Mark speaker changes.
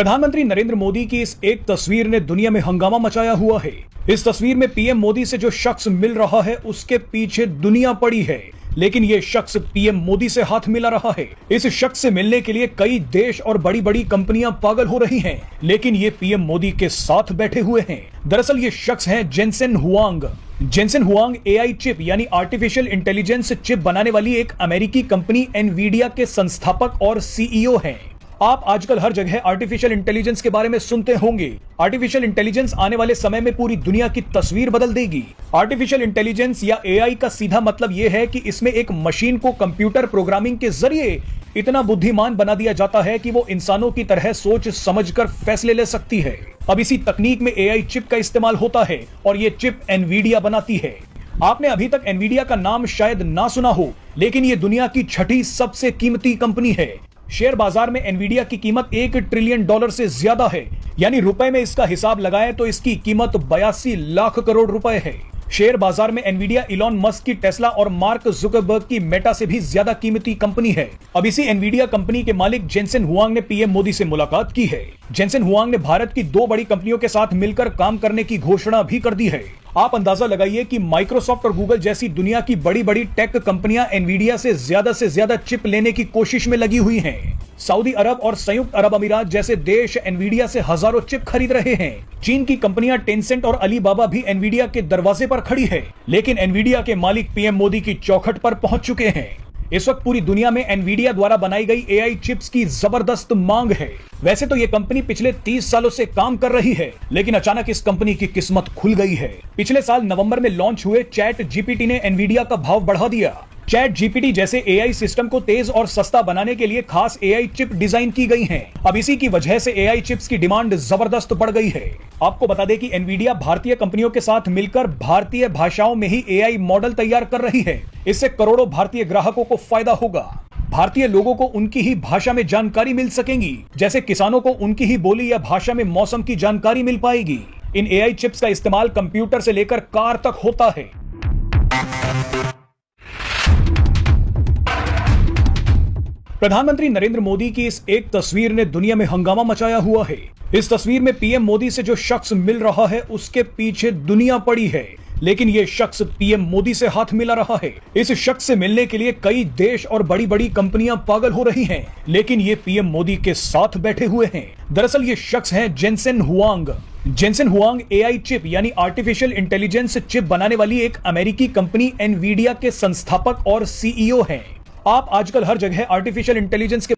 Speaker 1: प्रधानमंत्री नरेंद्र मोदी की इस एक तस्वीर ने दुनिया में हंगामा मचाया हुआ है। इस तस्वीर में पीएम मोदी से जो शख्स मिल रहा है उसके पीछे दुनिया पड़ी है, लेकिन ये शख्स पीएम मोदी से हाथ मिला रहा है। इस शख्स से मिलने के लिए कई देश और बड़ी बड़ी कंपनियां पागल हो रही हैं, लेकिन ये पीएम मोदी के साथ बैठे हुए हैं। दरअसल ये शख्स हैं Jensen Huang. Jensen Huang AI chip यानी आर्टिफिशियल इंटेलिजेंस चिप बनाने वाली एक अमेरिकी कंपनी एनवीडिया के संस्थापक और सीईओ हैं। आप आजकल हर जगह आर्टिफिशियल इंटेलिजेंस के बारे में सुनते होंगे। आर्टिफिशियल इंटेलिजेंस आने वाले समय में पूरी दुनिया की तस्वीर बदल देगी। आर्टिफिशियल इंटेलिजेंस या एआई का सीधा मतलब यह है कि इसमें एक मशीन को कंप्यूटर प्रोग्रामिंग के जरिए इतना बुद्धिमान बना दिया जाता है कि वो इंसानों की तरह सोच समझकर फैसले ले सकती है। अब इसी तकनीक में एआई चिप का इस्तेमाल होता है और ये चिप एनवीडिया बनाती है। आपने अभी तक एनवीडिया का नाम शायद ना सुना हो, लेकिन ये दुनिया की छठी सबसे कीमती कंपनी है। शेयर बाजार में एनवीडिया की कीमत $1 ट्रिलियन से ज्यादा है, यानी रुपए में इसका हिसाब लगाएं तो इसकी कीमत 82 लाख करोड़ रुपए है। शेयर बाजार में एनवीडिया इलॉन मस्क की टेस्ला और मार्क जुकरबर्ग की मेटा से भी ज्यादा कीमती कंपनी है। अब इसी एनवीडिया कंपनी के मालिक जेनसेन हुआंग ने पीएम मोदी से मुलाकात की है। जेनसेन हुआंग ने भारत की 2 बड़ी कंपनियों के साथ मिलकर काम करने की घोषणा भी कर दी है। आप अंदाजा लगाइए कि माइक्रोसॉफ्ट और गूगल जैसी दुनिया की बड़ी बड़ी टेक कंपनियां एनवीडिया से ज्यादा चिप लेने की कोशिश में लगी हुई हैं। सऊदी अरब और संयुक्त अरब अमीरात जैसे देश एनवीडिया से हजारों चिप खरीद रहे हैं। चीन की कंपनियां टेंसेंट और अलीबाबा भी एनवीडिया के दरवाजे पर खड़ी है, लेकिन एनवीडिया के मालिक पीएम मोदी की चौखट पर पहुंच चुके हैं। इस वक्त पूरी दुनिया में एनवीडिया द्वारा बनाई गई एआई चिप्स की जबरदस्त मांग है। वैसे तो ये कंपनी पिछले 30 सालों से काम कर रही है, लेकिन अचानक इस कंपनी की किस्मत खुल गई है। पिछले साल नवंबर में लॉन्च हुए चैट जीपीटी ने एनवीडिया का भाव बढ़ा दिया। चैट जीपीटी जैसे एआई सिस्टम को तेज और सस्ता बनाने के लिए खास एआई चिप डिजाइन की गई हैं। अब इसी की वजह से एआई चिप्स की डिमांड जबरदस्त बढ़ गई है। आपको बता दें कि एनवीडिया भारतीय कंपनियों के साथ मिलकर भारतीय भाषाओं में ही एआई मॉडल तैयार कर रही है। इससे करोड़ों भारतीय ग्राहकों को फायदा होगा। भारतीय लोगों को उनकी ही भाषा में जानकारी मिल सकेंगी, जैसे किसानों को उनकी ही बोली या भाषा में मौसम की जानकारी मिल पाएगी। इन एआई चिप्स का इस्तेमाल कंप्यूटर से लेकर कार तक होता है। प्रधानमंत्री नरेंद्र मोदी की इस एक तस्वीर ने दुनिया में हंगामा मचाया हुआ है। इस तस्वीर में पीएम मोदी से जो शख्स मिल रहा है उसके पीछे दुनिया पड़ी है, लेकिन ये शख्स पीएम मोदी से हाथ मिला रहा है। इस शख्स से मिलने के लिए कई देश और बड़ी बड़ी कंपनियां पागल हो रही हैं, लेकिन ये पीएम मोदी के साथ बैठे हुए हैं। दरअसल ये शख्स हैं Jensen Huang. Jensen Huang AI chip यानी आर्टिफिशियल इंटेलिजेंस चिप बनाने वाली एक अमेरिकी कंपनी एनवीडिया के संस्थापक और सीईओ हैं। आप आजकल हर जगह आर्टिफिशियल इंटेलिजेंस के